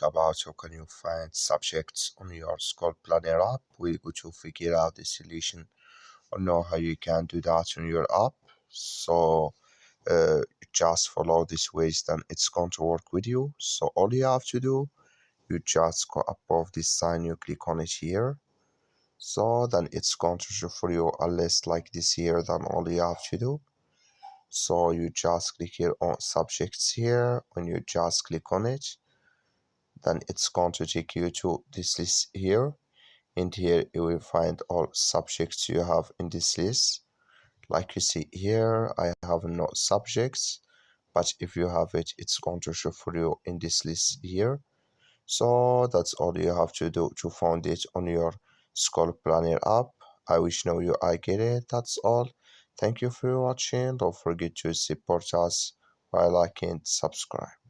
about how can you find subjects on your School Planner app. We're going to figure out the solution or know how you can do that on your app. So just follow these ways, then it's going to work with you. So all you have to do, you just go above this sign, you click on it here. So then it's going to show for you a list like this here. Then all you have to do, so you just click here on subjects here. When you just click on it, then it's going to take you to this list here, and here you will find all subjects you have in this list. Like you see here, I have no subjects, but if you have it, it's going to show for you in this list here. So that's all you have to do to find it on your School Planner app. I wish now you I get it. That's all. Thank you for watching. Don't forget to support us by liking and subscribe.